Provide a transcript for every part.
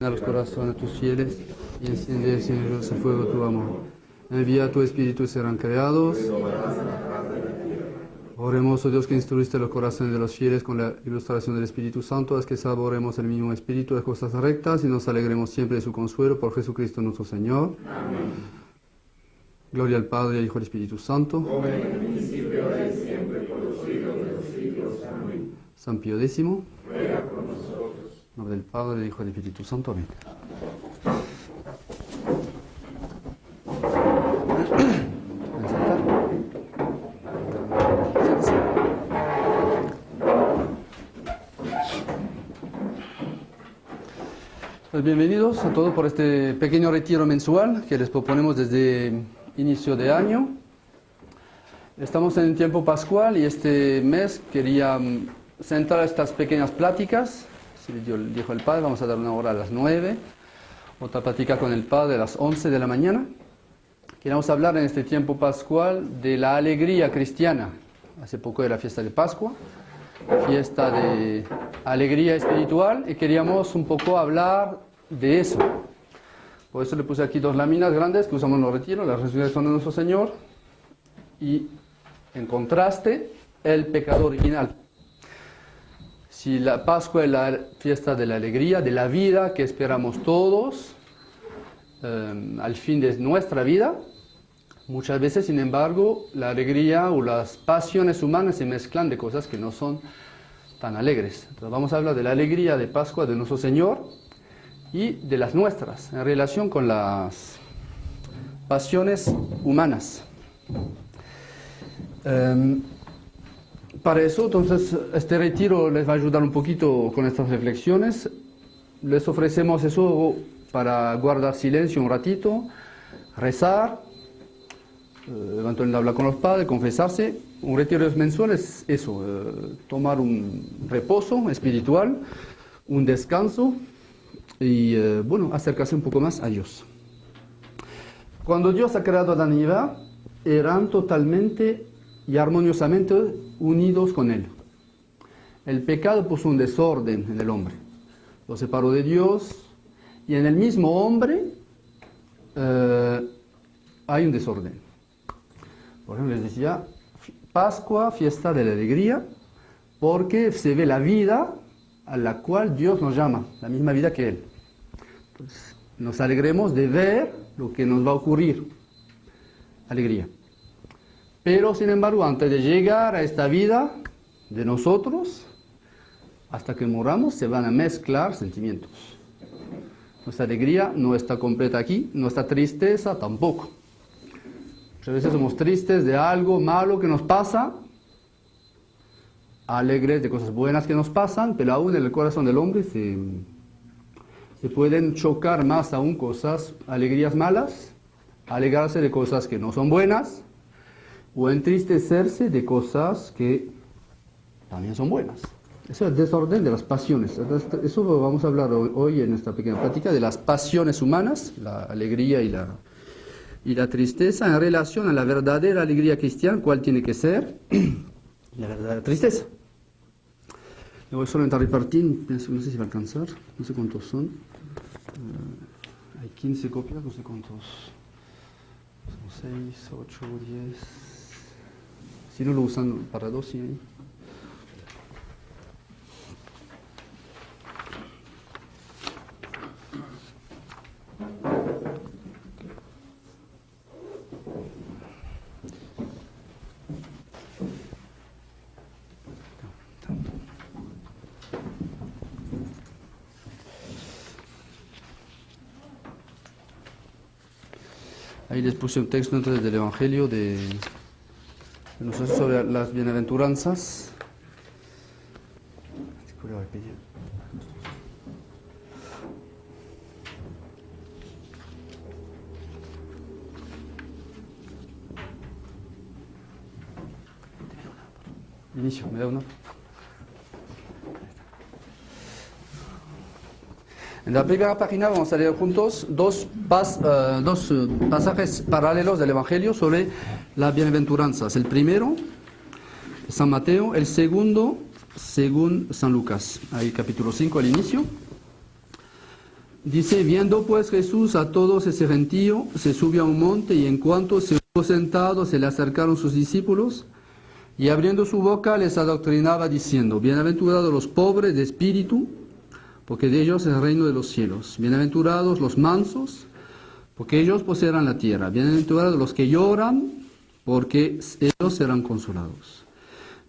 A los corazones de tus fieles y enciende, Señor, ese fuego de tu amor. Envía tu Espíritu y serán creados. Oremos, oh Dios, que instruiste los corazones de los fieles con la ilustración del Espíritu Santo, haz que saboremos el mismo Espíritu de cosas rectas y nos alegremos siempre de su consuelo por Jesucristo nuestro Señor. Amén. Gloria al Padre, al Hijo y al Espíritu Santo. Como en el principio, ahora y siempre, por los siglos de los siglos. Amén. San Pío X, ruega por nosotros. En nombre del Padre, del Hijo y del Espíritu Santo. Amén. Pues bienvenidos a todos por este pequeño retiro mensual que les proponemos desde inicio de año. Estamos en el tiempo pascual y este mes quería centrar estas pequeñas pláticas. Si dijo el Padre, vamos a dar una hora a las 9, otra plática con el Padre a las 11 de la mañana. Queremos hablar en este tiempo pascual de la alegría cristiana. Hace poco era fiesta de Pascua, fiesta de alegría espiritual, y queríamos un poco hablar de eso. Por eso le puse aquí dos láminas grandes que usamos en los retiros, la resurrección de nuestro Señor y, en contraste, el pecado original. Si la Pascua es la fiesta de la alegría, de la vida que esperamos todos al fin de nuestra vida, muchas veces, sin embargo, la alegría o las pasiones humanas se mezclan de cosas que no son tan alegres. Entonces vamos a hablar de la alegría de Pascua de nuestro Señor y de las nuestras, en relación con las pasiones humanas. Para eso, entonces, este retiro les va a ayudar un poquito con estas reflexiones. Les ofrecemos eso para guardar silencio un ratito, rezar, eventualmente hablar con los padres, confesarse. Un retiro mensual es eso, tomar un reposo espiritual, un descanso y, acercarse un poco más a Dios. Cuando Dios ha creado a Adán y Eva, eran totalmente y armoniosamente unidos con Él. El pecado puso un desorden en el hombre, lo separó de Dios, y en el mismo hombre hay un desorden. Por ejemplo, les decía, Pascua, fiesta de la alegría, porque se ve la vida a la cual Dios nos llama, la misma vida que Él. Entonces, nos alegremos de ver lo que nos va a ocurrir. Alegría. Pero, sin embargo, antes de llegar a esta vida de nosotros, hasta que moramos, se van a mezclar sentimientos. Nuestra alegría no está completa aquí, nuestra tristeza tampoco. Muchas veces somos tristes de algo malo que nos pasa, alegres de cosas buenas que nos pasan, pero aún en el corazón del hombre se pueden chocar más aún cosas, alegrías malas, alegrarse de cosas que no son buenas, o entristecerse de cosas que también son buenas. Eso es el desorden de las pasiones. Eso vamos a hablar hoy en esta pequeña plática de las pasiones humanas, la alegría y la tristeza en relación a la verdadera alegría cristiana. ¿Cuál tiene que ser? La verdadera tristeza. Le voy solamente a repartir, no sé si va a alcanzar, no sé cuántos son. Hay 15 copias, no sé cuántos. Son 6, 8, 10. Si no lo usan para 2, sí. Ahí les puse un texto entonces del Evangelio de nosotros sobre las bienaventuranzas. Inicio, me da una. En la primera página vamos a leer juntos dos pasajes paralelos del Evangelio sobre las bienaventuranzas. El primero, San Mateo, el segundo, según San Lucas. Ahí capítulo 5 al inicio. Dice, viendo pues Jesús a todos ese gentío, se subió a un monte y en cuanto se hubo sentado, se le acercaron sus discípulos y abriendo su boca les adoctrinaba diciendo, bienaventurados los pobres de espíritu, porque de ellos es el reino de los cielos. Bienaventurados los mansos, porque ellos poseerán la tierra. Bienaventurados los que lloran, porque ellos serán consolados.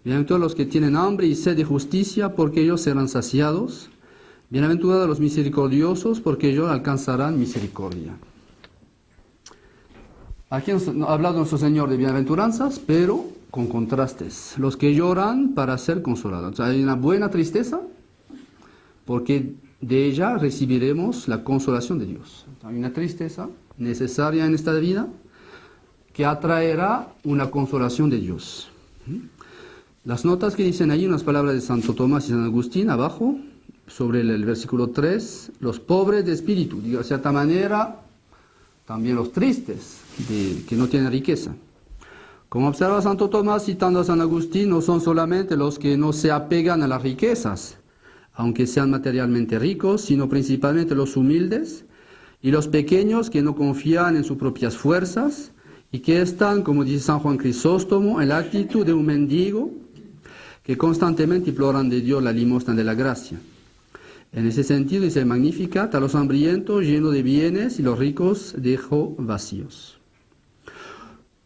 Bienaventurados los que tienen hambre y sed de justicia, porque ellos serán saciados. Bienaventurados los misericordiosos, porque ellos alcanzarán misericordia. Aquí nos ha hablado nuestro Señor de bienaventuranzas, pero con contrastes. Los que lloran para ser consolados. O sea, hay una buena tristeza, porque de ella recibiremos la consolación de Dios. Hay una tristeza necesaria en esta vida que atraerá una consolación de Dios. Las notas que dicen ahí, unas palabras de Santo Tomás y San Agustín, abajo, sobre el versículo 3, los pobres de espíritu, de cierta manera, también los tristes, que no tienen riqueza. Como observa Santo Tomás citando a San Agustín, no son solamente los que no se apegan a las riquezas, aunque sean materialmente ricos, sino principalmente los humildes y los pequeños que no confían en sus propias fuerzas y que están, como dice San Juan Crisóstomo, en la actitud de un mendigo que constantemente imploran de Dios la limosna de la gracia. En ese sentido dice el Magnificat, a los hambrientos llenos de bienes y los ricos dejó vacíos.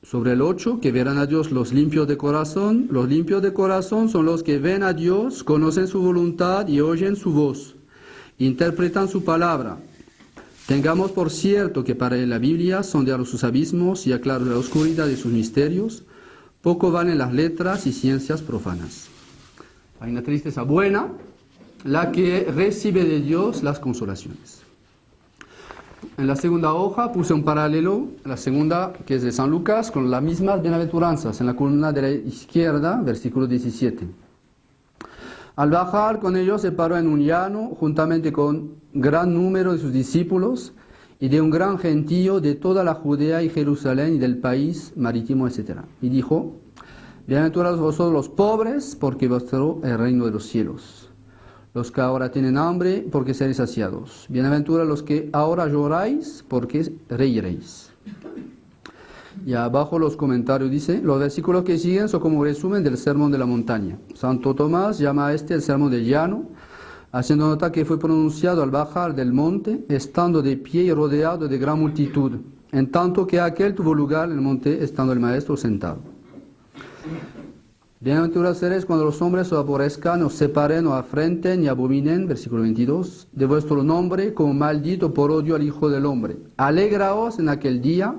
Sobre el 8, que verán a Dios los limpios de corazón. Los limpios de corazón son los que ven a Dios, conocen su voluntad y oyen su voz, interpretan su palabra. Tengamos por cierto que para la Biblia sondear sus abismos y aclarar la oscuridad de sus misterios, poco valen las letras y ciencias profanas. Hay una tristeza buena, la que recibe de Dios las consolaciones. En la segunda hoja puse un paralelo, la segunda que es de San Lucas, con las mismas bienaventuranzas, en la columna de la izquierda, versículo 17. Al bajar con ellos se paró en un llano, juntamente con gran número de sus discípulos y de un gran gentío de toda la Judea y Jerusalén y del país marítimo, etc. Y dijo, bienaventurados vosotros los pobres, porque vuestro es el reino de los cielos. Los que ahora tienen hambre, porque seréis saciados. Bienaventurados los que ahora lloráis, porque reiréis. Y abajo los comentarios dice, los versículos que siguen son como resumen del Sermón de la Montaña. Santo Tomás llama a este el Sermón del Llano, haciendo nota que fue pronunciado al bajar del monte, estando de pie y rodeado de gran multitud, en tanto que aquel tuvo lugar en el monte, estando el Maestro sentado. Bienaventurados seréis cuando los hombres os aborrezcan, os separen, os afrenten y abominen, versículo 22, de vuestro nombre como maldito por odio al Hijo del Hombre. Alegraos en aquel día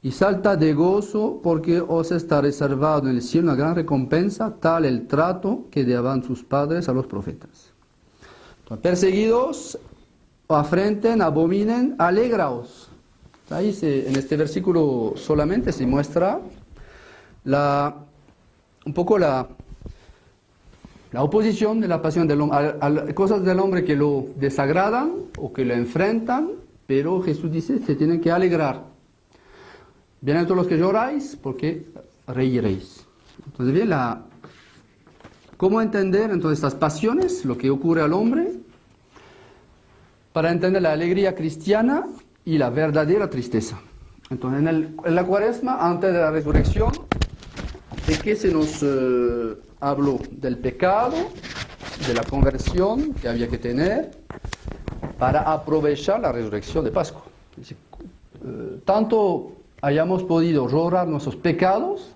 y saltad de gozo, porque os está reservado en el cielo una gran recompensa, tal el trato que daban sus padres a los profetas. Entonces, perseguidos, o afrenten, abominen, alegraos. Ahí en este versículo solamente se muestra un poco la oposición de la pasión del hombre, a cosas del hombre que lo desagradan o que lo enfrentan, pero Jesús dice, se tienen que alegrar. Bienaventurados los que lloráis, porque reiréis. Entonces, bien, ¿cómo entender entonces estas pasiones, lo que ocurre al hombre, para entender la alegría cristiana y la verdadera tristeza? Entonces, en la Cuaresma, antes de la resurrección, ¿de qué se nos habló? Del pecado, de la conversión que había que tener para aprovechar la resurrección de Pascua. Tanto hayamos podido llorar nuestros pecados,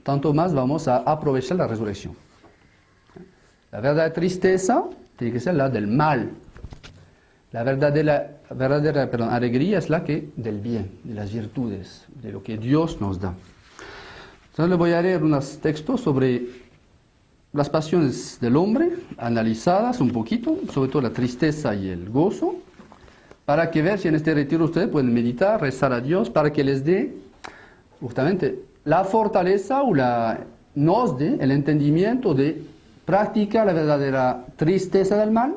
tanto más vamos a aprovechar la resurrección. La verdadera tristeza tiene que ser la del mal. La verdadera alegría es la que del bien, de las virtudes, de lo que Dios nos da. Entonces les voy a leer unos textos sobre las pasiones del hombre, analizadas un poquito, sobre todo la tristeza y el gozo, para que vean si en este retiro ustedes pueden meditar, rezar a Dios, para que les dé justamente la fortaleza o nos dé el entendimiento de practicar la verdadera tristeza del mal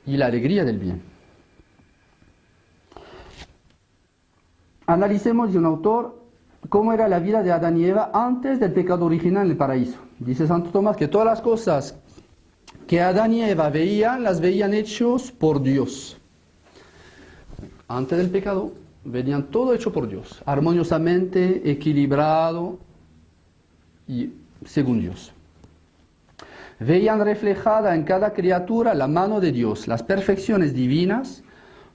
y la alegría del bien. Analicemos de un autor cómo era la vida de Adán y Eva antes del pecado original en el paraíso. Dice Santo Tomás que todas las cosas que Adán y Eva veían, las veían hechos por Dios. Antes del pecado, veían todo hecho por Dios, armoniosamente, equilibrado y según Dios. Veían reflejada en cada criatura la mano de Dios, las perfecciones divinas,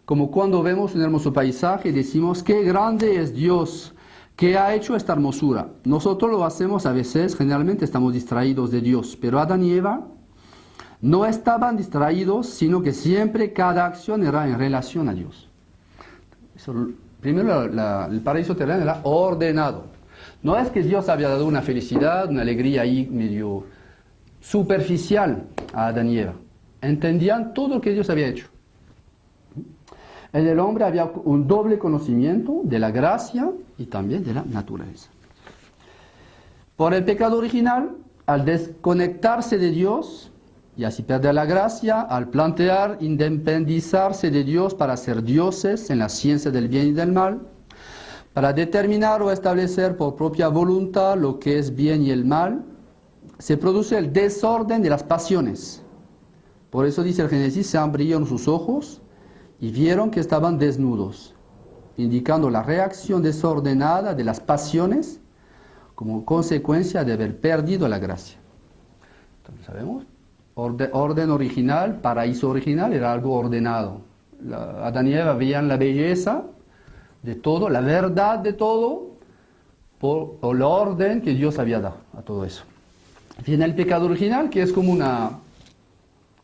como cuando vemos un hermoso paisaje y decimos, qué grande es Dios, que ha hecho esta hermosura. Nosotros lo hacemos a veces, generalmente estamos distraídos de Dios, pero Adán y Eva no estaban distraídos, sino que siempre cada acción era en relación a Dios. Primero el paraíso terreno era ordenado. No es que Dios había dado una felicidad, una alegría ahí medio superficial a Adán y Eva. Entendían todo lo que Dios había hecho. En el hombre había un doble conocimiento de la gracia y también de la naturaleza. Por el pecado original, al desconectarse de Dios y así perder la gracia, al plantear independizarse de Dios para ser dioses en la ciencia del bien y del mal, para determinar o establecer por propia voluntad lo que es bien y el mal, se produce el desorden de las pasiones. Por eso dice el Génesis, se abrieron sus ojos y vieron que estaban desnudos, indicando la reacción desordenada de las pasiones como consecuencia de haber perdido la gracia. Entonces, ¿sabemos? Orden original, paraíso original, era algo ordenado. Adán y Eva veían la belleza de todo, la verdad de todo, por el orden que Dios había dado a todo eso. Viene el pecado original, que es como una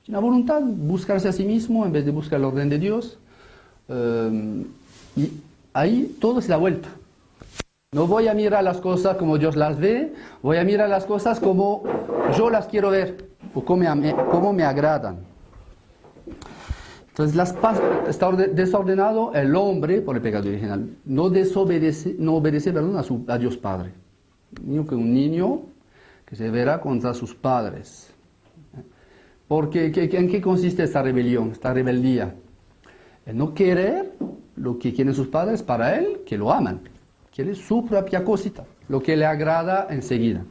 voluntad, buscarse a sí mismo en vez de buscar el orden de Dios. Y ahí todo se da vuelta. No voy a mirar las cosas como Dios las ve, voy a mirar las cosas como yo las quiero ver, o como me agradan. Entonces está desordenado el hombre por el pecado original. No obedece a Dios Padre. Un niño que se verá contra sus padres. Porque ¿en qué consiste esta rebelión, esta rebeldía? En no querer lo que quieren sus padres para él, que lo aman. Quiere su propia cosita, lo que le agrada enseguida.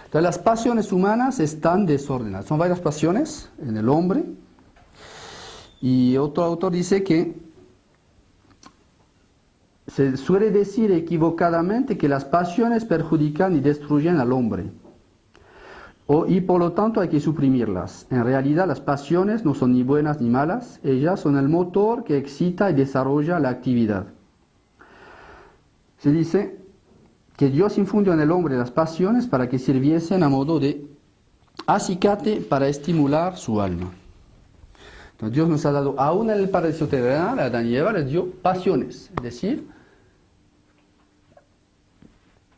Entonces las pasiones humanas están desordenadas. Son varias pasiones en el hombre. Y otro autor dice que se suele decir equivocadamente que las pasiones perjudican y destruyen al hombre. Y por lo tanto hay que suprimirlas. En realidad las pasiones no son ni buenas ni malas, ellas son el motor que excita y desarrolla la actividad. Se dice que Dios infundió en el hombre las pasiones para que sirviesen a modo de acicate para estimular su alma. Entonces Dios nos ha dado, aún en el paraíso terrenal, a Adán y Eva les dio pasiones, es decir,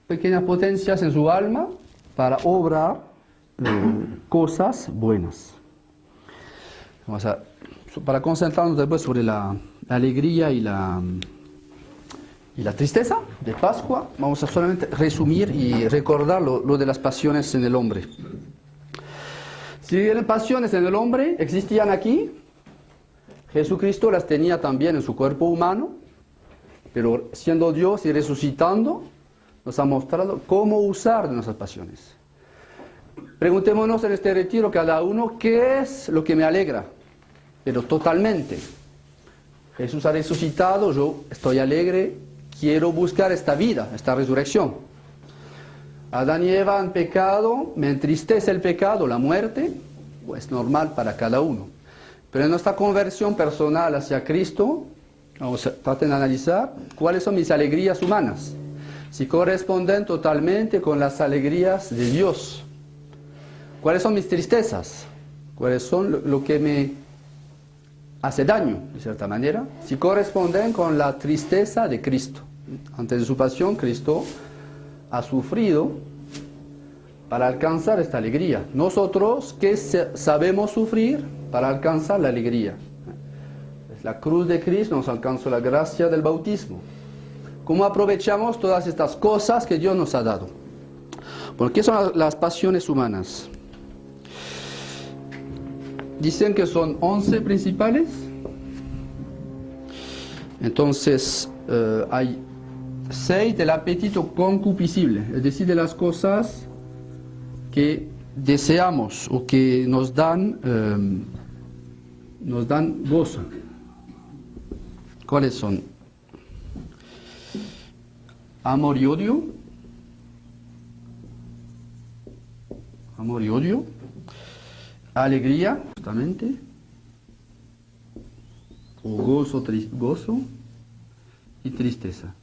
pequeñas potencias en su alma para obrar cosas buenas. Para concentrarnos después sobre la alegría y la tristeza de Pascua, vamos a solamente resumir y recordar lo de las pasiones en el hombre. Si bien pasiones en el hombre existían aquí, Jesucristo las tenía también en su cuerpo humano, pero siendo Dios y resucitando, nos ha mostrado cómo usar de nuestras pasiones. Preguntémonos en este retiro cada uno, ¿qué es lo que me alegra? Pero totalmente. Jesús ha resucitado, yo estoy alegre, quiero buscar esta vida, esta resurrección. Adán y Eva han pecado, me entristece el pecado, la muerte, pues normal para cada uno. Pero en nuestra conversión personal hacia Cristo, traten de analizar cuáles son mis alegrías humanas, si corresponden totalmente con las alegrías de Dios. ¿Cuáles son mis tristezas? ¿Cuáles son lo que me hace daño, de cierta manera? Si corresponden con la tristeza de Cristo. Antes de su pasión, Cristo ha sufrido para alcanzar esta alegría. Nosotros, ¿qué sabemos sufrir para alcanzar la alegría? Es la cruz de Cristo, nos alcanzó la gracia del bautismo. ¿Cómo aprovechamos todas estas cosas que Dios nos ha dado? ¿Por qué son las pasiones humanas? Dicen que son 11 principales. Entonces, hay 6 del apetito concupiscible, es decir, de las cosas que deseamos o que nos dan gozo. ¿Cuáles son? Amor y odio. Amor y odio. Alegría, justamente. O gozo y tristeza.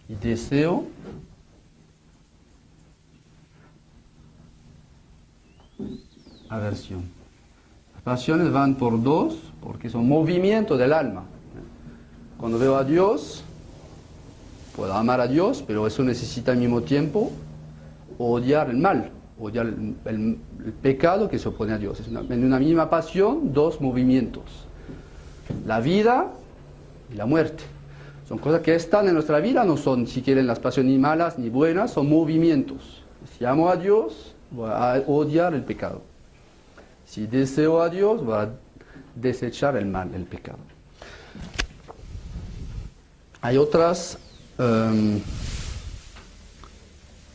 Y deseo, aversión. Las pasiones van por dos, porque son movimientos del alma. Cuando veo a Dios, puedo amar a Dios, pero eso necesita al mismo tiempo odiar el mal, odiar el pecado que se opone a Dios. Es en una misma pasión, dos movimientos. La vida y la muerte. Son cosas que están en nuestra vida, no son, si quieren, las pasiones ni malas ni buenas, son movimientos. Si amo a Dios, voy a odiar el pecado. Si deseo a Dios, voy a desechar el mal, el pecado. Hay otras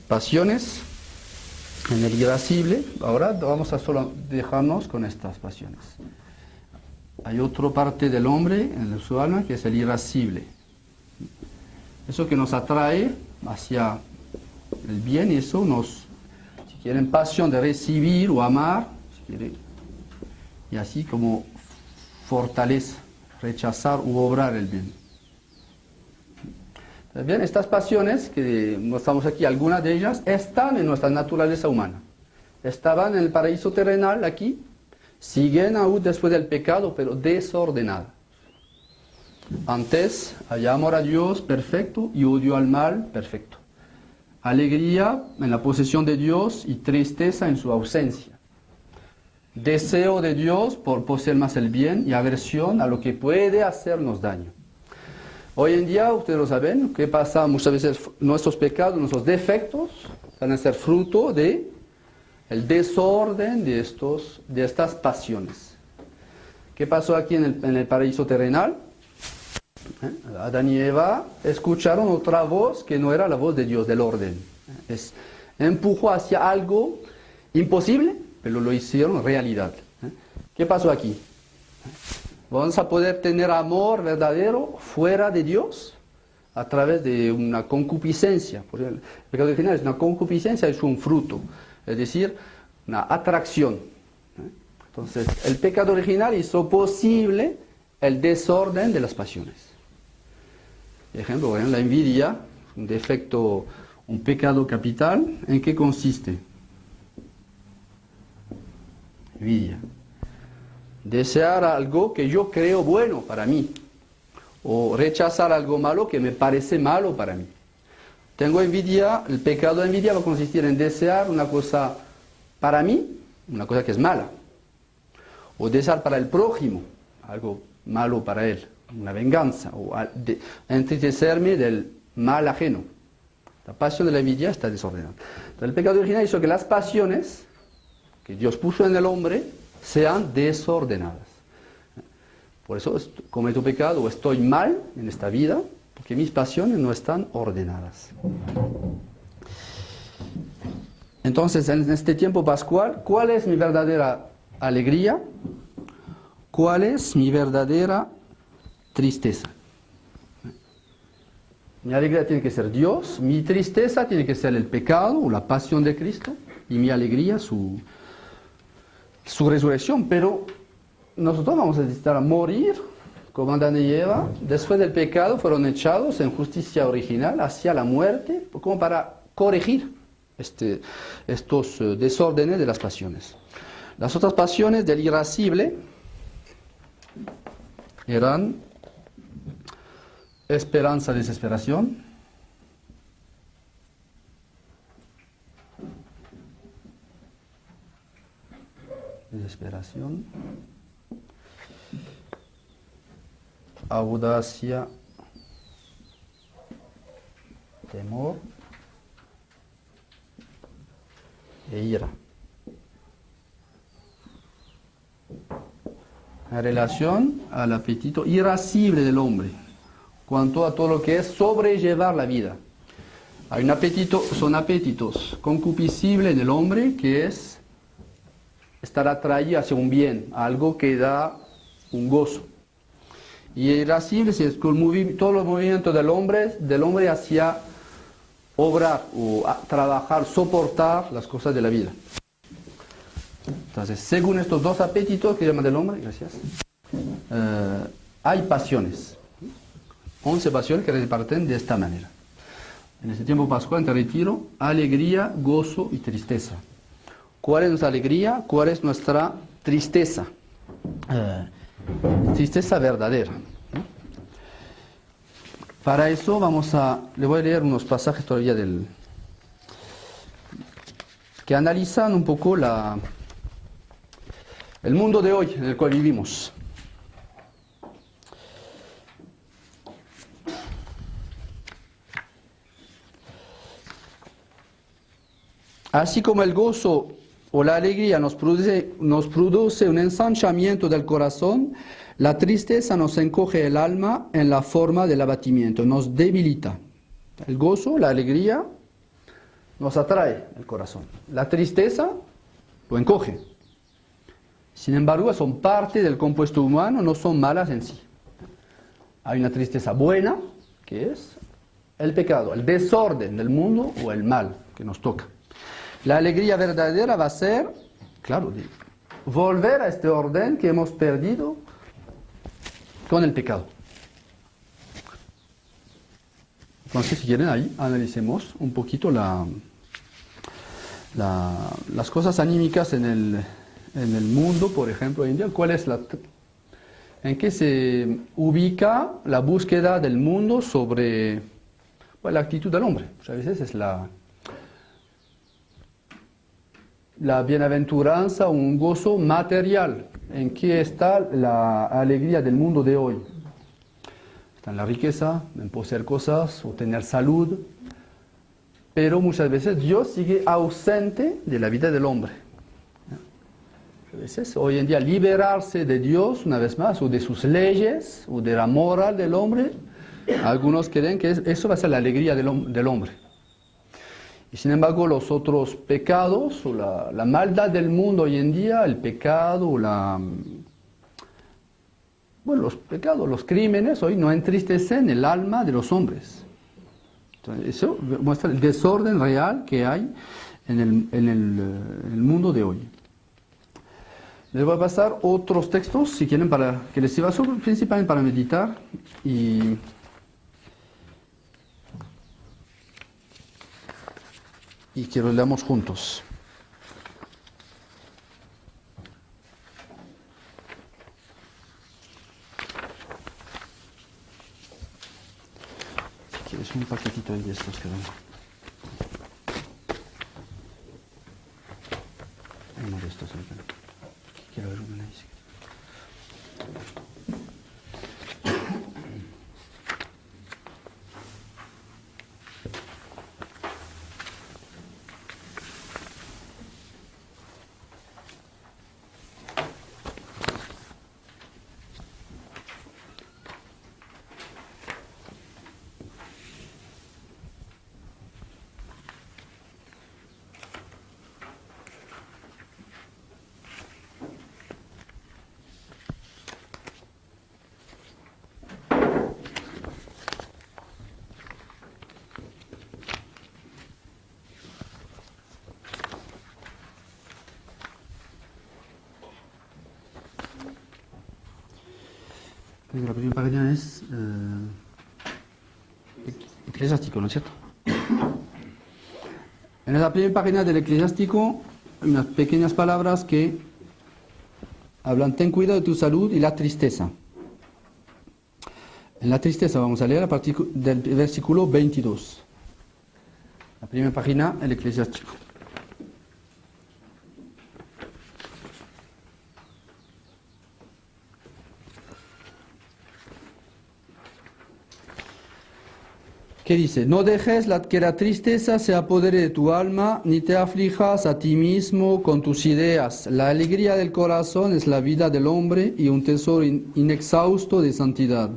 pasiones en el irascible. Ahora vamos a solo dejarnos con estas pasiones. Hay otra parte del hombre, en su alma, que es el irascible. Eso que nos atrae hacia el bien, y eso nos, si quieren, pasión de recibir o amar, si quieren, y así como fortaleza, rechazar u obrar el bien. Bien, estas pasiones que mostramos aquí, algunas de ellas están en nuestra naturaleza humana. Estaban en el paraíso terrenal aquí, siguen aún después del pecado, pero desordenadas. Antes hay amor a Dios perfecto y odio al mal perfecto. Alegría en la posesión de Dios y tristeza en su ausencia. Deseo de Dios por poseer más el bien y aversión a lo que puede hacernos daño. Hoy en día, ustedes lo saben, ¿qué pasa? Muchas veces nuestros pecados, nuestros defectos van a ser fruto de el desorden de estas pasiones. ¿Qué pasó aquí en el paraíso terrenal? Adán y Eva escucharon otra voz que no era la voz de Dios, del orden. Empujó hacia algo imposible, pero lo hicieron realidad. ¿Qué pasó aquí? Vamos a poder tener amor verdadero fuera de Dios a través de una concupiscencia. Porque el pecado original es una concupiscencia, es un fruto, es decir, una atracción. Entonces, el pecado original hizo posible el desorden de las pasiones. Por ejemplo, la envidia, un defecto, un pecado capital, ¿en qué consiste? Envidia. Desear algo que yo creo bueno para mí, o rechazar algo malo que me parece malo para mí. Tengo envidia, el pecado de envidia va a consistir en desear una cosa para mí, una cosa que es mala, o desear para el prójimo, algo malo para él, una venganza, o entristecerme del mal ajeno. La pasión de la envidia está desordenada. Entonces, el pecado original hizo que las pasiones que Dios puso en el hombre sean desordenadas. Por eso cometo pecado o estoy mal en esta vida, porque mis pasiones no están ordenadas. Entonces, en este tiempo pascual, ¿cuál es mi verdadera alegría? ¿Cuál es mi verdadera tristeza? Mi alegría tiene que ser Dios, mi tristeza tiene que ser el pecado o la pasión de Cristo, y mi alegría su resurrección. Pero nosotros vamos a necesitar morir como Adán y Eva. Después del pecado fueron echados en justicia original hacia la muerte, como para corregir estos desórdenes de las pasiones. Las otras pasiones del irascible eran esperanza, desesperación, audacia, temor e ira. En relación al apetito irascible del hombre, cuanto a todo lo que es sobrellevar la vida. Hay un apetito, son apetitos concupiscibles en el hombre, que es estar atraído hacia un bien, algo que da un gozo. Y irascible es todos los movimientos del hombre hacia obrar o trabajar, soportar las cosas de la vida. Entonces, según estos dos apetitos que llaman del hombre, gracias, hay pasiones. 11 pasiones que se reparten de esta manera. En este tiempo pascual, en el retiro, alegría, gozo y tristeza. ¿Cuál es nuestra alegría? ¿Cuál es nuestra tristeza? Tristeza verdadera. Para eso le voy a leer unos pasajes todavía que analizan un poco el mundo de hoy en el cual vivimos. Así como el gozo o la alegría nos produce un ensanchamiento del corazón, la tristeza nos encoge el alma en la forma del abatimiento, nos debilita. El gozo, la alegría, nos atrae el corazón. La tristeza lo encoge. Sin embargo, son parte del compuesto humano, no son malas en sí. Hay una tristeza buena, que es el pecado, el desorden del mundo o el mal que nos toca. La alegría verdadera va a ser, claro, volver a este orden que hemos perdido con el pecado. Entonces, si quieren, ahí analicemos un poquito las cosas anímicas en el mundo, por ejemplo, hoy en día. ¿En qué se ubica la búsqueda del mundo sobre la actitud del hombre? Pues a veces es la bienaventuranza, un gozo material. ¿En qué está la alegría del mundo de hoy? Está en la riqueza, en poseer cosas o tener salud. Pero muchas veces Dios sigue ausente de la vida del hombre. A veces, hoy en día, liberarse de Dios, una vez más, o de sus leyes, o de la moral del hombre, algunos creen que eso va a ser la alegría del hombre. Y sin embargo, los otros pecados, o la maldad del mundo hoy en día, el pecado, los pecados, los crímenes, hoy no entristecen el alma de los hombres. Entonces, eso muestra el desorden real que hay en el mundo de hoy. Les voy a pasar otros textos, si quieren, para que les sirva principalmente para meditar y que los leamos juntos. Si quieres un paquetito de estos que dan. Uno de estos. Quiero ver uno ahí. La primera página es eclesiástico, ¿no es cierto? En la primera página del eclesiástico hay unas pequeñas palabras que hablan: ten cuidado de tu salud y la tristeza. En la tristeza vamos a leer a partir del versículo 22. La primera página, el eclesiástico. ¿Qué dice? No dejes que la tristeza se apodere de tu alma, ni te aflijas a ti mismo con tus ideas. La alegría del corazón es la vida del hombre y un tesoro inexhausto de santidad.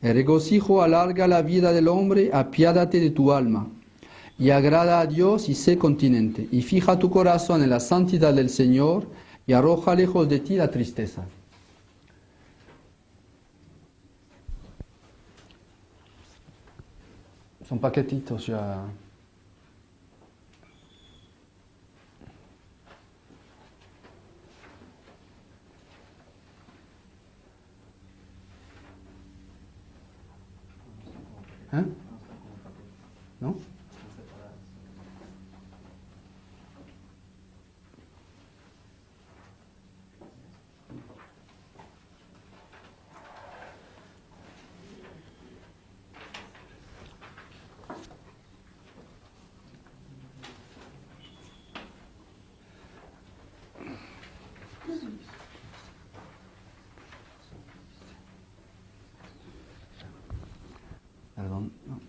El regocijo alarga la vida del hombre, apiádate de tu alma. y agrada a Dios y sé continente. Y fija tu corazón en la santidad del Señor y arroja lejos de ti la tristeza. Son paquetitos ya. ¿Eh? ¿No? Perdón. No.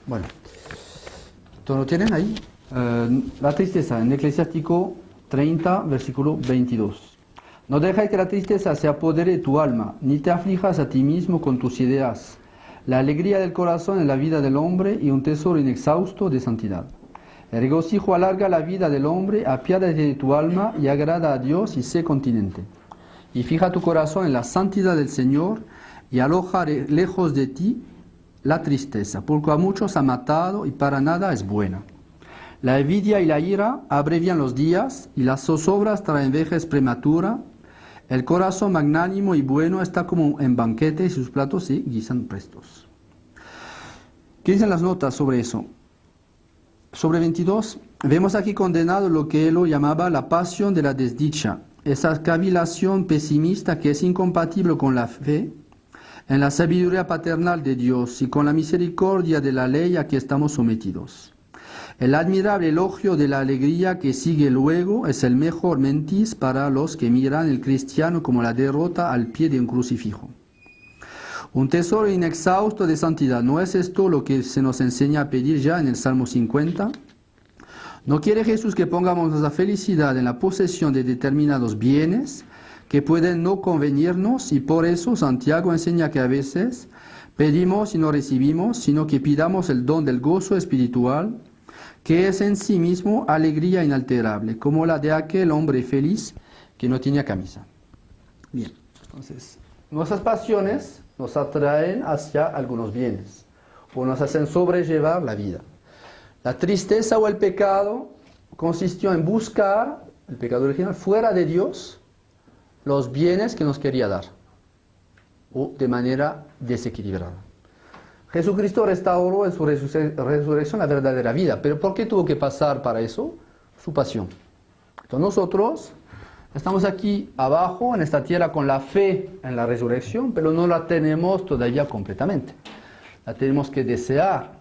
Bueno, ¿todo lo tienen ahí? La tristeza, en Eclesiástico 30, versículo 22. No dejes que la tristeza se apodere de tu alma, ni te aflijas a ti mismo con tus ideas. La alegría del corazón es la vida del hombre y un tesoro inexhausto de santidad. El regocijo alarga la vida del hombre, apiádate de tu alma y agrada a Dios y sé continente. Y fija tu corazón en la santidad del Señor y aloja lejos de ti la tristeza, porque a muchos ha matado y para nada es buena. La envidia y la ira abrevian los días y las zozobras traen vejez prematura. El corazón magnánimo y bueno está como en banquete y sus platos se guisan prestos. ¿Qué dicen las notas sobre eso? Sobre 22, vemos aquí condenado lo que él llamaba la pasión de la desdicha, esa cavilación pesimista que es incompatible con la fe en la sabiduría paternal de Dios y con la misericordia de la ley a que estamos sometidos. El admirable elogio de la alegría que sigue luego es el mejor mentis para los que miran el cristiano como la derrota al pie de un crucifijo. Un tesoro inexhausto de santidad, ¿no es esto lo que se nos enseña a pedir ya en el Salmo 50? ¿No quiere Jesús que pongamos nuestra felicidad en la posesión de determinados bienes que pueden no convenirnos? Y por eso Santiago enseña que a veces pedimos y no recibimos, sino que pidamos el don del gozo espiritual, que es en sí mismo alegría inalterable, como la de aquel hombre feliz que no tenía camisa. Bien, entonces, nuestras pasiones nos atraen hacia algunos bienes o nos hacen sobrellevar la vida. La tristeza o el pecado consistió en buscar, el pecado original, fuera de Dios, los bienes que nos quería dar, o de manera desequilibrada. Jesucristo restauró en su resurrección la verdadera vida, pero ¿por qué tuvo que pasar para eso? Su pasión. Entonces nosotros estamos aquí abajo en esta tierra con la fe en la resurrección, pero no la tenemos todavía completamente. La tenemos que desear.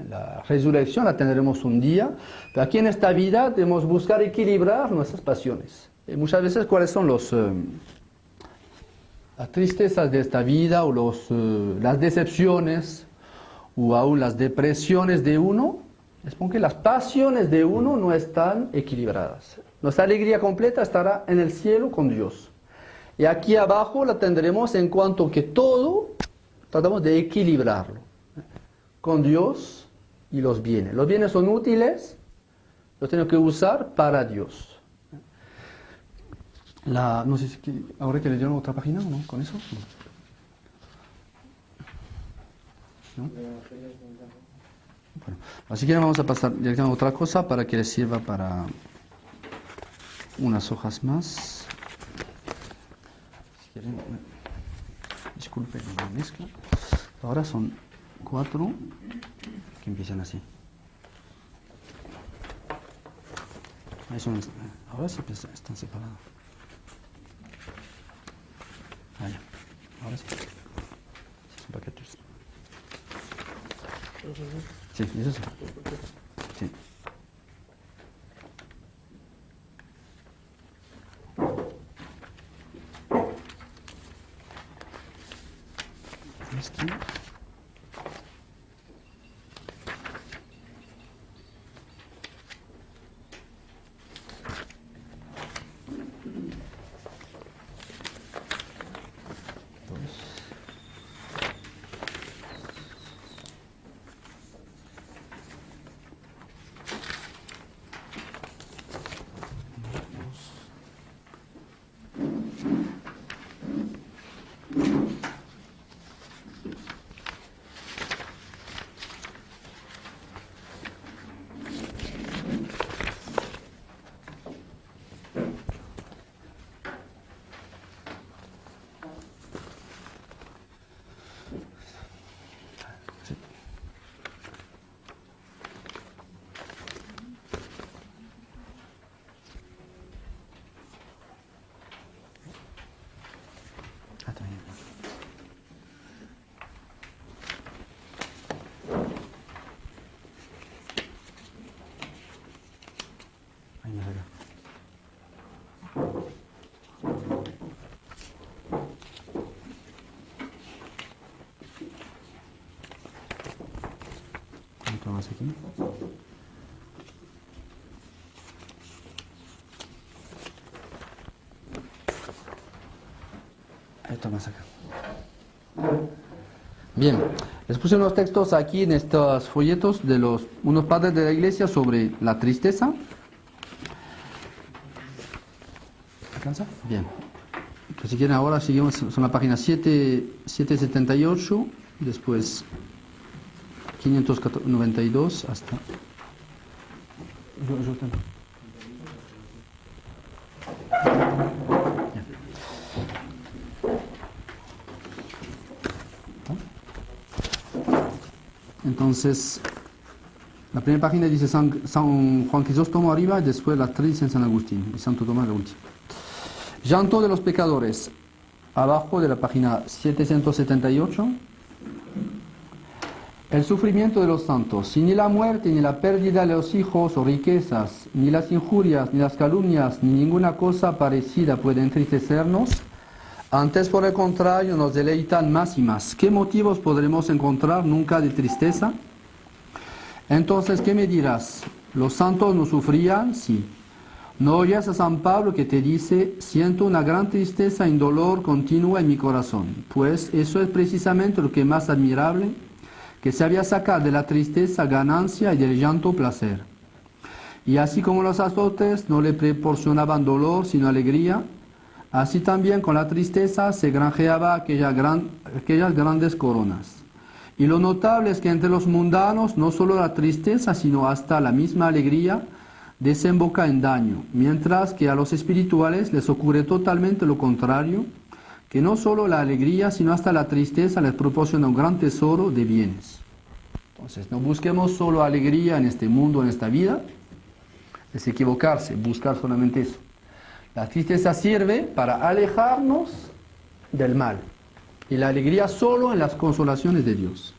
La resurrección la tendremos un día, pero aquí en esta vida debemos buscar equilibrar nuestras pasiones. Y muchas veces, ¿cuáles son las tristezas de esta vida o las decepciones o aún las depresiones de uno? Es porque las pasiones de uno no están equilibradas. Nuestra alegría completa estará en el cielo con Dios. Y aquí abajo la tendremos en cuanto que todo tratamos de equilibrarlo con Dios y los bienes. Los bienes son útiles, los tengo que usar para Dios. No sé si ahora que le dieron otra página o no, con eso. ¿No? Bueno, así que vamos a pasar directamente a otra cosa para que les sirva para unas hojas más. Si quieren, disculpen la mezcla. Ahora son 4 que empiezan así. Ahora sí están separados. Ahora sí. Son paquetes. Sí, eso sí. Sí. Esto. Ahí me saca. ¿Cuánto más aquí? Esto más acá. Bien, les puse unos textos aquí en estos folletos de unos padres de la iglesia sobre la tristeza. ¿Alcanza? Bien. Pues si quieren ahora seguimos, son la página 778, después 592 hasta... Yo tengo. Entonces, la primera página dice San Juan Crisóstomo arriba y después las tres dicen San Agustín y Santo Tomás la última. Llanto de los pecadores, abajo de la página 778. El sufrimiento de los santos, si ni la muerte, ni la pérdida de los hijos o riquezas, ni las injurias, ni las calumnias, ni ninguna cosa parecida puede entristecernos, antes por el contrario nos deleitan más y más. ¿Qué motivos podremos encontrar nunca de tristeza? Entonces, ¿qué me dirás? ¿Los santos no sufrían? Sí. ¿No oyes a San Pablo que te dice, siento una gran tristeza y dolor continua en mi corazón? Pues eso es precisamente lo que es más admirable, que sabía sacar de la tristeza ganancia y del llanto placer. Y así como los azotes no le proporcionaban dolor sino alegría, así también con la tristeza se granjeaba aquellas grandes coronas. Y lo notable es que entre los mundanos no solo la tristeza sino hasta la misma alegría desemboca en daño, mientras que a los espirituales les ocurre totalmente lo contrario, que no solo la alegría, sino hasta la tristeza les proporciona un gran tesoro de bienes. Entonces, no busquemos solo alegría en este mundo, en esta vida, es equivocarse, buscar solamente eso. La tristeza sirve para alejarnos del mal, y la alegría solo en las consolaciones de Dios.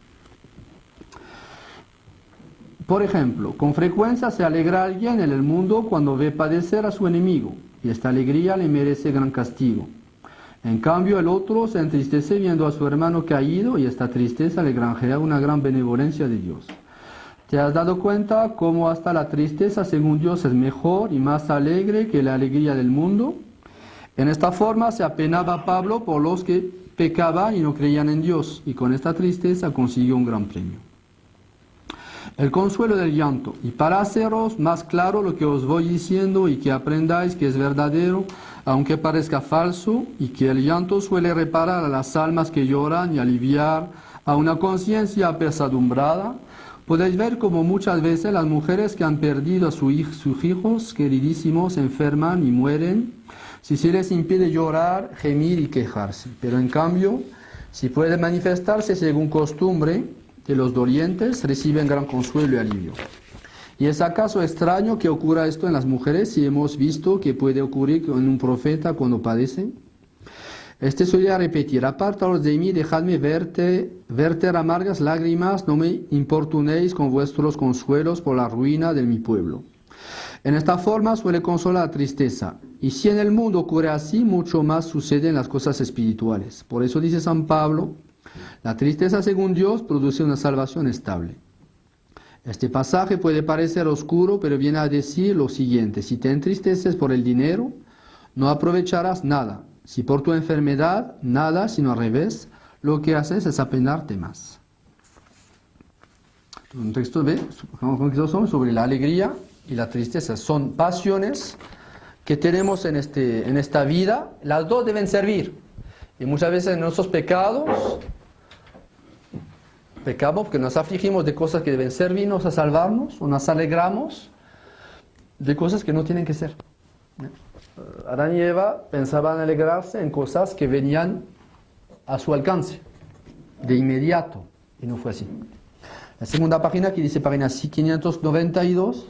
Por ejemplo, con frecuencia se alegra alguien en el mundo cuando ve padecer a su enemigo, y esta alegría le merece gran castigo. En cambio, el otro se entristece viendo a su hermano caído, y esta tristeza le granjea una gran benevolencia de Dios. ¿Te has dado cuenta cómo hasta la tristeza, según Dios, es mejor y más alegre que la alegría del mundo? En esta forma se apenaba Pablo por los que pecaban y no creían en Dios, y con esta tristeza consiguió un gran premio. El consuelo del llanto. Y para haceros más claro lo que os voy diciendo y que aprendáis que es verdadero, aunque parezca falso, y que el llanto suele reparar a las almas que lloran y aliviar a una conciencia apesadumbrada, podéis ver como muchas veces las mujeres que han perdido a sus hijos queridísimos enferman y mueren, si se les impide llorar, gemir y quejarse. Pero en cambio, si puede manifestarse según costumbre, que los dolientes reciben gran consuelo y alivio. ¿Y es acaso extraño que ocurra esto en las mujeres si hemos visto que puede ocurrir en un profeta cuando padece? Este solía repetir: apartaos de mí, dejadme verter amargas lágrimas, no me importunéis con vuestros consuelos por la ruina de mi pueblo. En esta forma suele consolar la tristeza, y si en el mundo ocurre así, mucho más sucede en las cosas espirituales. Por eso dice San Pablo: la tristeza según Dios produce una salvación estable. Este pasaje puede parecer oscuro, pero viene a decir lo siguiente: si te entristeces por el dinero, no aprovecharás nada. Si por tu enfermedad, nada, sino al revés, lo que haces es apenarte más. Un texto sobre la alegría y la tristeza. Son pasiones que tenemos en esta vida. Las dos deben servir. Y muchas veces en nuestros pecados, pecamos porque nos afligimos de cosas que deben servirnos a salvarnos, o nos alegramos de cosas que no tienen que ser. Adán y Eva pensaban alegrarse en cosas que venían a su alcance, de inmediato, y no fue así. La segunda página, que dice página 592,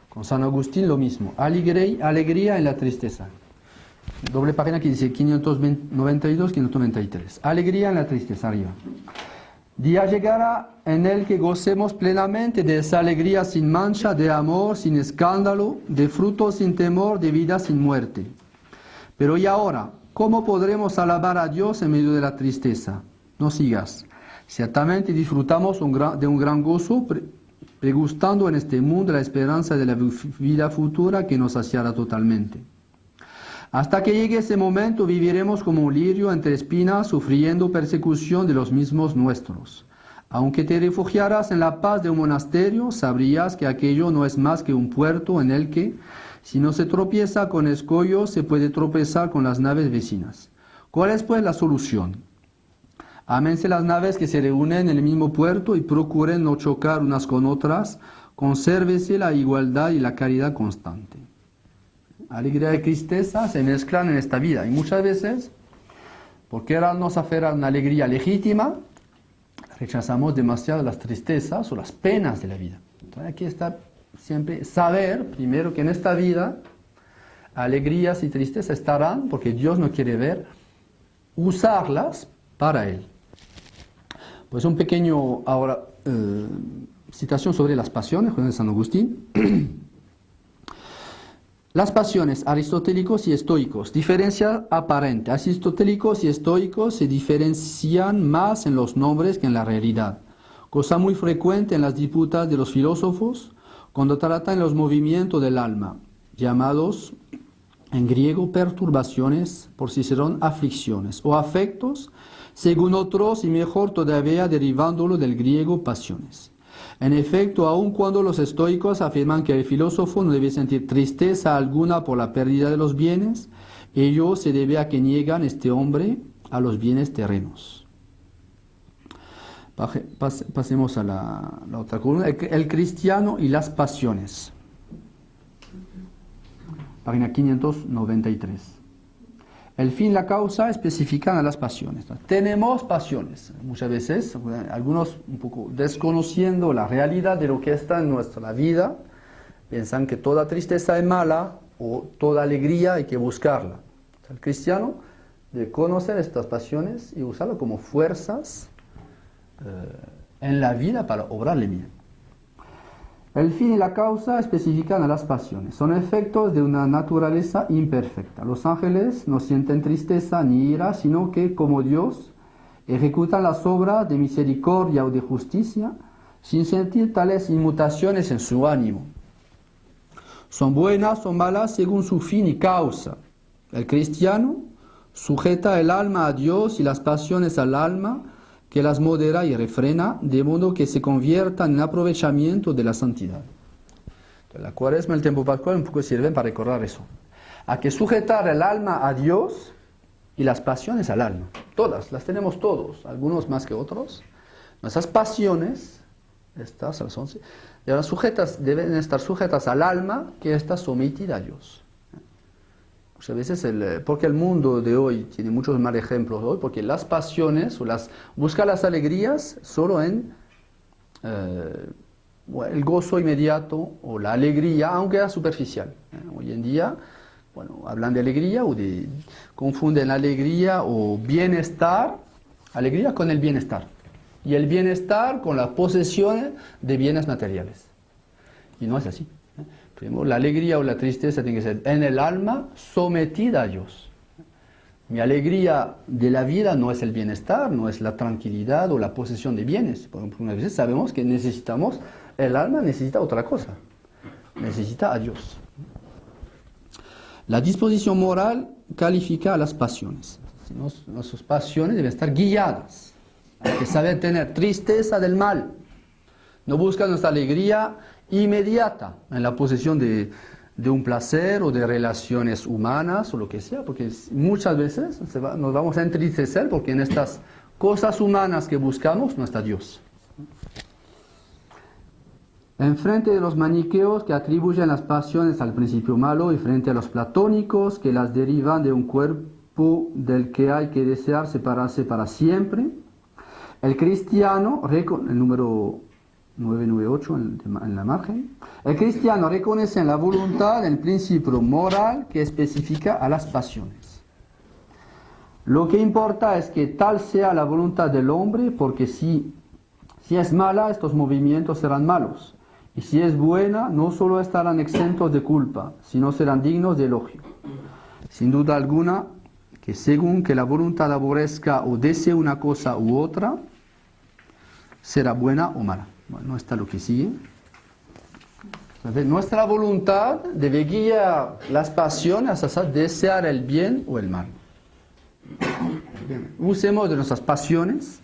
con San Agustín lo mismo: alegría en la tristeza. Doble página que dice 592, 593. Alegría en la tristeza, arriba. Día llegará en el que gocemos plenamente de esa alegría sin mancha, de amor sin escándalo, de frutos sin temor, de vida sin muerte. Pero ¿y ahora? ¿Cómo podremos alabar a Dios en medio de la tristeza? No sigas. Ciertamente disfrutamos de un gran gozo, pregustando en este mundo la esperanza de la vida futura que nos saciará totalmente. Hasta que llegue ese momento viviremos como un lirio entre espinas, sufriendo persecución de los mismos nuestros. Aunque te refugiaras en la paz de un monasterio, sabrías que aquello no es más que un puerto en el que, si no se tropieza con escollos, se puede tropezar con las naves vecinas. ¿Cuál es pues la solución? Ámense las naves que se reúnen en el mismo puerto y procuren no chocar unas con otras. Consérvese la igualdad y la caridad constante. Alegría y tristeza se mezclan en esta vida, y muchas veces, por querernos aferrar a una alegría legítima, rechazamos demasiado las tristezas o las penas de la vida. Entonces aquí está siempre saber, primero, que en esta vida alegrías y tristezas estarán, porque Dios no quiere ver, usarlas para Él. Pues un pequeño ahora citación sobre las pasiones, de San Agustín. Las pasiones aristotélicos y estoicos, diferencia aparente. Aristotélicos y estoicos se diferencian más en los nombres que en la realidad, cosa muy frecuente en las disputas de los filósofos cuando tratan los movimientos del alma, llamados en griego perturbaciones, por Cicerón aflicciones, o afectos, según otros, y mejor todavía derivándolo del griego pasiones. En efecto, aun cuando los estoicos afirman que el filósofo no debe sentir tristeza alguna por la pérdida de los bienes, ello se debe a que niegan este hombre a los bienes terrenos. Pasemos a la otra columna. El cristiano y las pasiones. Página 593. El fin y la causa especifican a las pasiones. Tenemos pasiones. Muchas veces, algunos un poco desconociendo la realidad de lo que está en nuestra vida, piensan que toda tristeza es mala o toda alegría hay que buscarla. El cristiano debe conocer estas pasiones y usarlas como fuerzas en la vida para obrarle bien. El fin y la causa especifican a las pasiones. Son efectos de una naturaleza imperfecta. Los ángeles no sienten tristeza ni ira, sino que, como Dios, ejecutan las obras de misericordia o de justicia sin sentir tales inmutaciones en su ánimo. Son buenas o malas según su fin y causa. El cristiano sujeta el alma a Dios y las pasiones al alma, que las modera y refrena, de modo que se conviertan en aprovechamiento de la santidad. Entonces, la cuaresma y el tiempo pascual un poco sirven para recordar eso. Hay que sujetar el alma a Dios y las pasiones al alma. Todas, las tenemos todos, algunos más que otros. Nuestras pasiones, estas a las 11, deben estar sujetas al alma que está sometida a Dios. Muchas veces, porque el mundo de hoy tiene muchos mal ejemplos hoy, porque las pasiones, busca las alegrías solo en el gozo inmediato o la alegría, aunque es superficial. Hoy en día, bueno, hablan de alegría o confunden alegría o bienestar, alegría con el bienestar, y el bienestar con la posesión de bienes materiales. Y no es así. Primero, la alegría o la tristeza tiene que ser en el alma sometida a Dios. Mi alegría de la vida no es el bienestar, no es la tranquilidad o la posesión de bienes. Por ejemplo, una vez sabemos que necesitamos, el alma necesita otra cosa, necesita a Dios. La disposición moral califica a las pasiones. Nuestras pasiones deben estar guiadas. Hay que saber tener tristeza del mal. No buscar nuestra alegría inmediata en la posesión de un placer o de relaciones humanas o lo que sea, porque muchas veces nos vamos a entristecer porque en estas cosas humanas que buscamos no está Dios. En frente de los maniqueos que atribuyen las pasiones al principio malo y frente a los platónicos que las derivan de un cuerpo del que hay que desear separarse para siempre, el cristiano, el número 998 en la margen, el cristiano reconoce en la voluntad el principio moral que especifica a las pasiones. Lo que importa es que tal sea la voluntad del hombre, porque si es mala, estos movimientos serán malos. Y si es buena, no solo estarán exentos de culpa, sino serán dignos de elogio. Sin duda alguna, que según que la voluntad aborrezca o desee una cosa u otra, será buena o mala. Bueno, no está lo que sigue. Entonces, nuestra voluntad debe guiar las pasiones hasta desear el bien o el mal. Bien. Usemos de nuestras pasiones.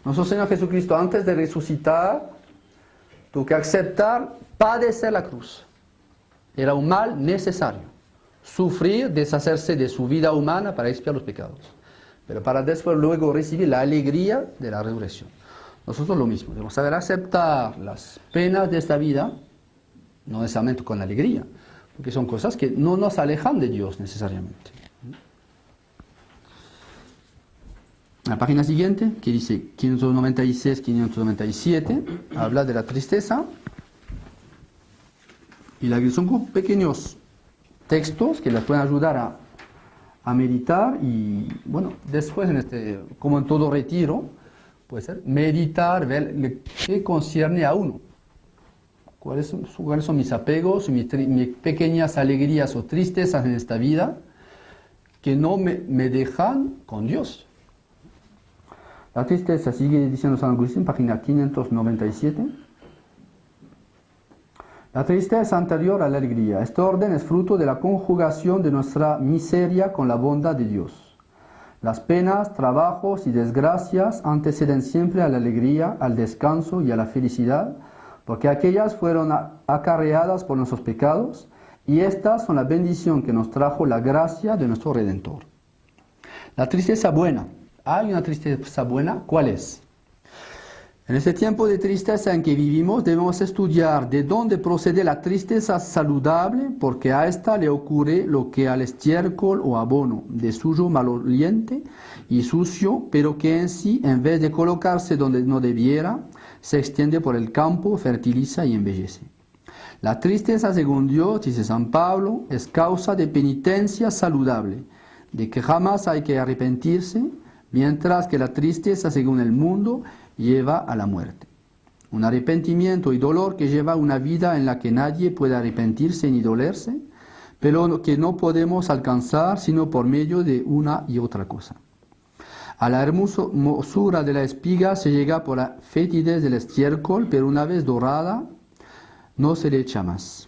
Nuestro Señor Jesucristo, antes de resucitar, tuvo que aceptar padecer la cruz. Era un mal necesario. Sufrir, deshacerse de su vida humana para expiar los pecados. Pero para después luego recibir la alegría de la resurrección. Nosotros lo mismo. Debemos saber aceptar las penas de esta vida, no necesariamente con alegría, porque son cosas que no nos alejan de Dios necesariamente. La página siguiente, que dice 596-597, habla de la tristeza. Y son pequeños textos que les pueden ayudar a meditar y, bueno, después, como en todo retiro, puede ser meditar, ver qué concierne a uno. ¿Cuáles son mis apegos, mis pequeñas alegrías o tristezas en esta vida que no me dejan con Dios? La tristeza, sigue diciendo San Agustín, página 597. La tristeza es anterior a la alegría. Este orden es fruto de la conjugación de nuestra miseria con la bondad de Dios. Las penas, trabajos y desgracias anteceden siempre a la alegría, al descanso y a la felicidad, porque aquellas fueron acarreadas por nuestros pecados, y estas son la bendición que nos trajo la gracia de nuestro Redentor. La tristeza buena. ¿Hay una tristeza buena? ¿Cuál es? En este tiempo de tristeza en que vivimos debemos estudiar de dónde procede la tristeza saludable, porque a esta le ocurre lo que al estiércol o abono, de suyo maloliente y sucio, pero que en sí, en vez de colocarse donde no debiera, se extiende por el campo, fertiliza y embellece. La tristeza, según Dios, dice San Pablo, es causa de penitencia saludable, de que jamás hay que arrepentirse, mientras que la tristeza, según el mundo, lleva a la muerte. Un arrepentimiento y dolor que lleva una vida en la que nadie puede arrepentirse ni dolerse, pero que no podemos alcanzar sino por medio de una y otra cosa. A la hermosura de la espiga se llega por la fetidez del estiércol, pero una vez dorada no se le echa más.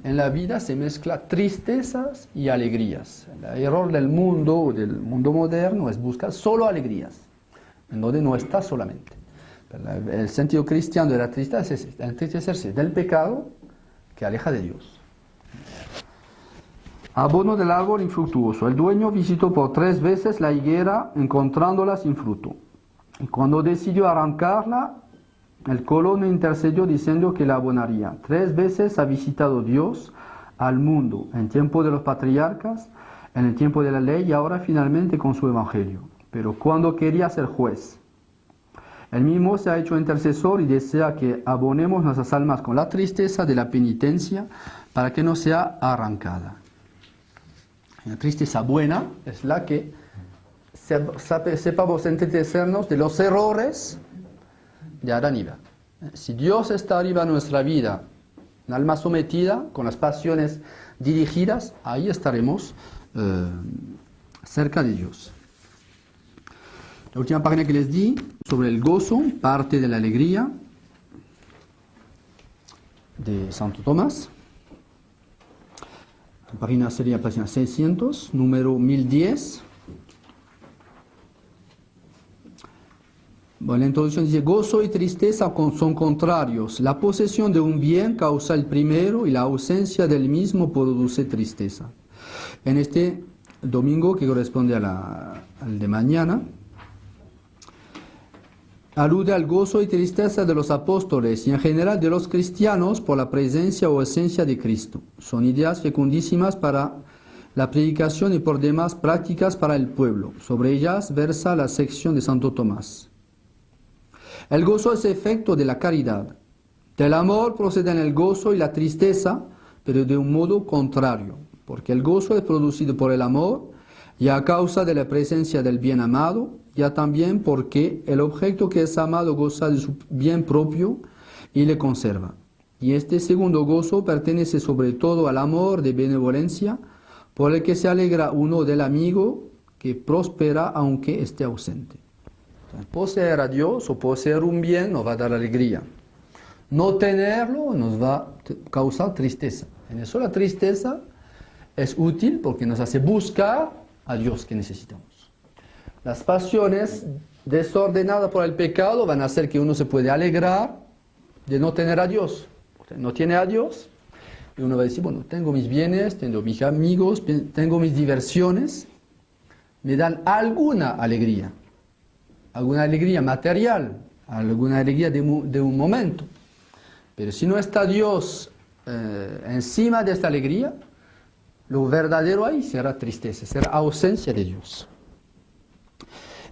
En la vida se mezcla tristezas y alegrías. El error del mundo moderno es buscar solo alegrías, en donde no está solamente. El sentido cristiano de la tristeza es entristecerse del pecado que aleja de Dios. Abono del árbol infructuoso. El dueño visitó por 3 veces la higuera, encontrándola sin fruto. Y cuando decidió arrancarla, el colono intercedió diciendo que la abonaría. 3 veces ha visitado Dios al mundo, en tiempo de los patriarcas, en el tiempo de la ley y ahora finalmente con su evangelio. Pero cuando quería ser juez, él mismo se ha hecho intercesor y desea que abonemos nuestras almas con la tristeza de la penitencia para que no sea arrancada. La tristeza buena es la que sepamos entristecernos de los errores de Adán y Eva. Si Dios está arriba de nuestra vida, un alma sometida, con las pasiones dirigidas, ahí estaremos cerca de Dios. La última página que les di sobre el gozo, parte de la alegría de Santo Tomás. La página sería página 600, número 1010. Bueno, la introducción dice: gozo y tristeza son contrarios. La posesión de un bien causa el primero y la ausencia del mismo produce tristeza. En este domingo, que corresponde al de mañana, alude al gozo y tristeza de los apóstoles y en general de los cristianos por la presencia o esencia de Cristo. Son ideas fecundísimas para la predicación y por demás prácticas para el pueblo. Sobre ellas versa la sección de Santo Tomás. El gozo es efecto de la caridad. Del amor proceden el gozo y la tristeza, pero de un modo contrario, porque el gozo es producido por el amor, y a causa de la presencia del bien amado, ya también porque el objeto que es amado goza de su bien propio y le conserva. Y este segundo gozo pertenece sobre todo al amor de benevolencia, por el que se alegra uno del amigo que prospera aunque esté ausente. Poseer a Dios o poseer un bien nos va a dar alegría. No tenerlo nos va a causar tristeza. En eso la tristeza es útil porque nos hace buscar a Dios que necesitamos. Las pasiones desordenadas por el pecado van a hacer que uno se puede alegrar de no tener a Dios. No tiene a Dios y uno va a decir, bueno, tengo mis bienes, tengo mis amigos, tengo mis diversiones, me dan alguna alegría material, alguna alegría de un momento. Pero si no está Dios encima de esta alegría, lo verdadero ahí será tristeza, será ausencia de Dios.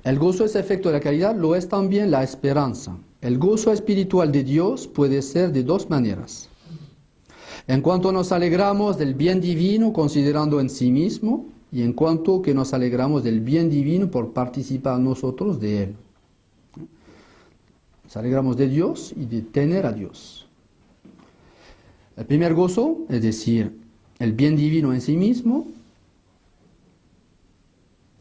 El gozo es efecto de la caridad, lo es también la esperanza. El gozo espiritual de Dios puede ser de dos maneras. En cuanto nos alegramos del bien divino considerando en sí mismo, y en cuanto que nos alegramos del bien divino por participar nosotros de él. Nos alegramos de Dios y de tener a Dios. El primer gozo, es decir, el bien divino en sí mismo,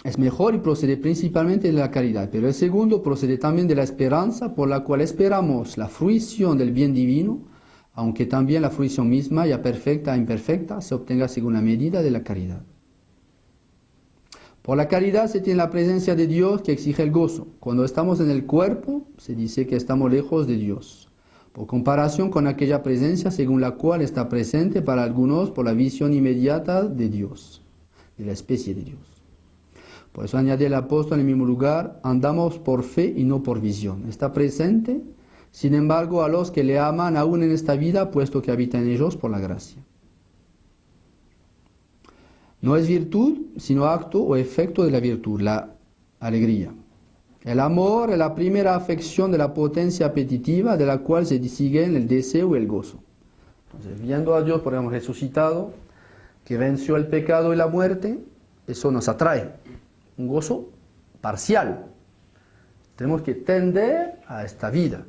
es mejor y procede principalmente de la caridad, pero el segundo procede también de la esperanza, por la cual esperamos la fruición del bien divino, aunque también la fruición misma, ya perfecta e imperfecta, se obtenga según la medida de la caridad. Por la caridad se tiene la presencia de Dios que exige el gozo. Cuando estamos en el cuerpo, se dice que estamos lejos de Dios, por comparación con aquella presencia según la cual está presente para algunos por la visión inmediata de Dios, de la especie de Dios. Por eso añade el apóstol en el mismo lugar, andamos por fe y no por visión. Está presente, sin embargo, a los que le aman aún en esta vida, puesto que habita en ellos por la gracia. No es virtud, sino acto o efecto de la virtud, la alegría. El amor es la primera afección de la potencia apetitiva, de la cual se siguen el deseo y el gozo. Entonces, viendo a Dios, por ejemplo, resucitado, que venció el pecado y la muerte, eso nos atrae. Un gozo parcial. Tenemos que tender a esta vida.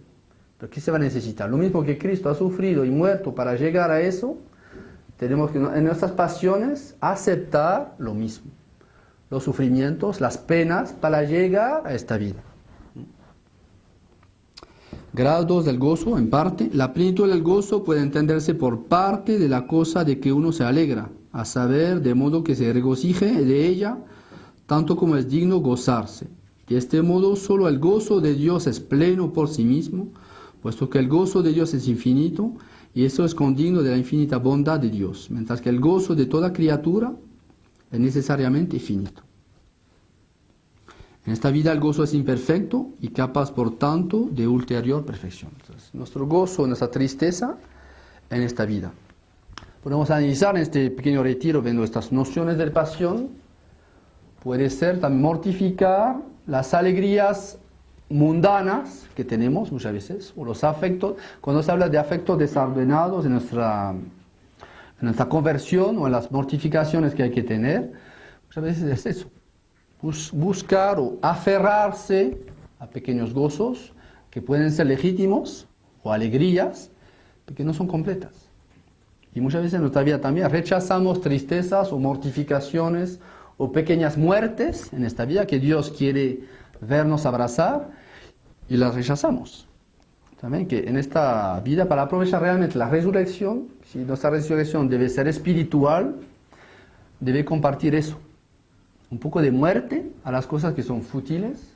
Pero ¿qué se va a necesitar? Lo mismo que Cristo ha sufrido y muerto para llegar a eso, tenemos que en nuestras pasiones aceptar lo mismo. Los sufrimientos, las penas para llegar a esta vida. Grados del gozo, en parte. La plenitud del gozo puede entenderse por parte de la cosa de que uno se alegra, a saber, de modo que se regocije de ella, tanto como es digno gozarse. De este modo, solo el gozo de Dios es pleno por sí mismo, puesto que el gozo de Dios es infinito, y eso es condigno de la infinita bondad de Dios, mientras que el gozo de toda criatura es necesariamente finito. En esta vida el gozo es imperfecto y capaz, por tanto, de ulterior perfección. Entonces, nuestro gozo, nuestra tristeza en esta vida. Podemos analizar en este pequeño retiro, viendo estas nociones de pasión, puede ser también mortificar las alegrías mundanas que tenemos muchas veces, o los afectos. Cuando se habla de afectos desordenados en nuestra conversión o en las mortificaciones que hay que tener, Muchas veces es eso, buscar o aferrarse a pequeños gozos que pueden ser legítimos o alegrías, pero que no son completas. Y muchas veces en nuestra vida también rechazamos tristezas o mortificaciones o pequeñas muertes en esta vida que Dios quiere vernos abrazar y las rechazamos. También que en esta vida, para aprovechar realmente la resurrección, si nuestra resurrección debe ser espiritual, debe compartir eso. Un poco de muerte a las cosas que son fútiles,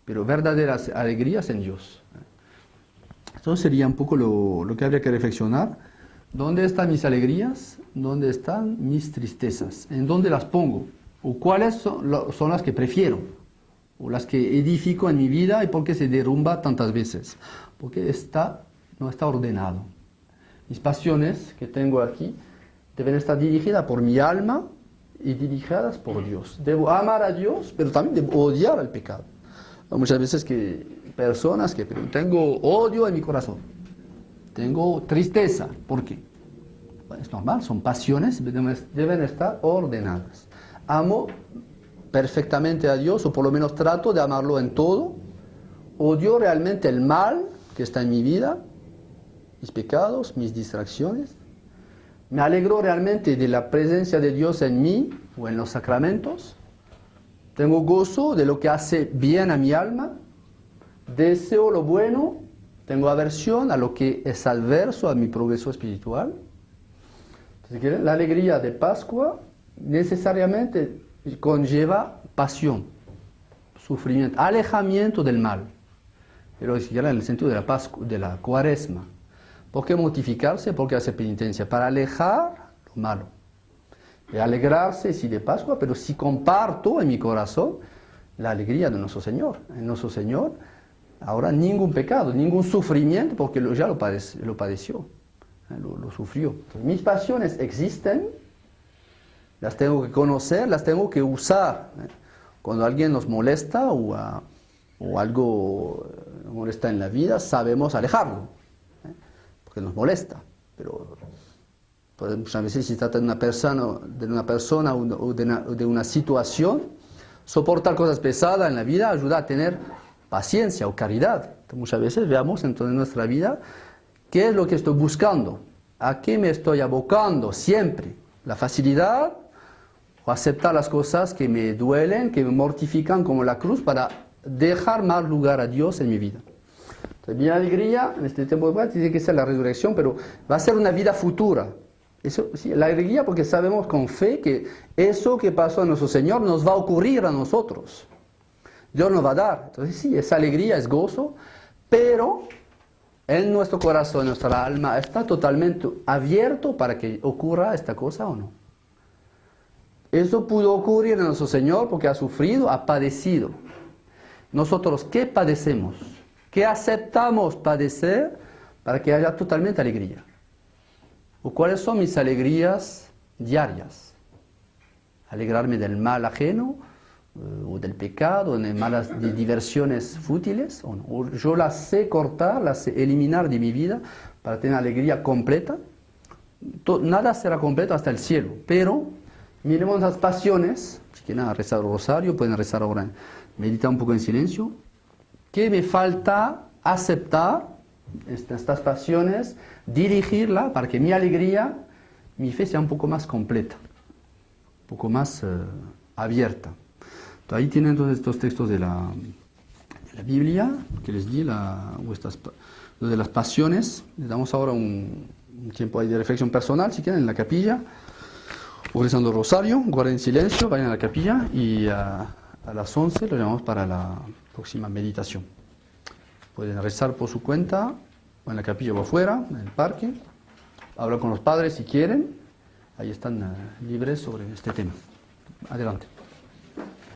pero verdaderas alegrías en Dios. Esto sería un poco lo que habría que reflexionar. ¿Dónde están mis alegrías? ¿Dónde están mis tristezas? ¿En dónde las pongo? ¿O cuáles son las que prefiero? ¿O las que edifico en mi vida y por qué se derrumba tantas veces? Porque no está ordenado. Mis pasiones que tengo aquí deben estar dirigidas por mi alma y dirigidas por Dios. Debo amar a Dios, pero también debo odiar al pecado. Hay muchas veces que personas que tengo odio en mi corazón, tengo tristeza. ¿Por qué? Bueno, es normal, son pasiones, deben estar ordenadas. Amo perfectamente a Dios, o por lo menos trato de amarlo en todo. Odio realmente el mal que está en mi vida, mis pecados, mis distracciones. Me alegro realmente de la presencia de Dios en mí o en los sacramentos. Tengo gozo de lo que hace bien a mi alma. Deseo lo bueno. Tengo aversión a lo que es adverso a mi progreso espiritual. Entonces, la alegría de Pascua necesariamente conlleva pasión, sufrimiento, alejamiento del mal. Pero si quieren en el sentido de la Pascua, de la Cuaresma. ¿Por qué mortificarse? ¿Por qué hacer penitencia? Para alejar lo malo. Y alegrarse, sí, de Pascua, pero si comparto en mi corazón la alegría de nuestro Señor. En nuestro Señor, ahora ningún pecado, ningún sufrimiento, porque ya lo padeció, lo sufrió. Entonces, mis pasiones existen, las tengo que conocer, las tengo que usar. Cuando alguien nos molesta o algo nos molesta en la vida, sabemos alejarlo, porque nos molesta. Pero muchas veces si se trata de una persona o de una situación, soportar cosas pesadas en la vida ayuda a tener paciencia o caridad. Entonces, muchas veces veamos entonces en nuestra vida qué es lo que estoy buscando, a qué me estoy abocando siempre. La facilidad o aceptar las cosas que me duelen, que me mortifican como la cruz para dejar más lugar a Dios en mi vida. Entonces, mi alegría en este tiempo de paz tiene que ser la resurrección, pero va a ser una vida futura. Eso, sí, la alegría porque sabemos con fe que eso que pasó a nuestro Señor nos va a ocurrir a nosotros. Dios nos va a dar. Entonces sí, esa alegría es gozo, pero en nuestro corazón, en nuestra alma, está totalmente abierto para que ocurra esta cosa o no. Eso pudo ocurrir en nuestro Señor porque ha sufrido, ha padecido. Nosotros, ¿qué padecemos? ¿Qué aceptamos padecer para que haya totalmente alegría? ¿O cuáles son mis alegrías diarias? Alegrarme del mal ajeno, o del pecado, de diversiones fútiles, o no. O yo las sé cortar, las sé eliminar de mi vida para tener alegría completa. Nada será completo hasta el cielo, pero miremos las pasiones. Si quieren rezar el rosario, pueden rezar ahora, meditar un poco en silencio. ¿Qué me falta aceptar estas pasiones, dirigirla para que mi alegría, mi fe sea un poco más completa, un poco más abierta? Entonces, ahí tienen todos estos textos de la Biblia que les di, lo de las pasiones. Les damos ahora un tiempo ahí de reflexión personal, si quieren, en la capilla, o rezando el rosario, guarden silencio, vayan a la capilla y a las 11 lo llamamos para la próxima meditación. Pueden rezar por su cuenta, o en la capilla o afuera, en el parque, hablar con los padres si quieren, ahí están libres sobre este tema. Adelante.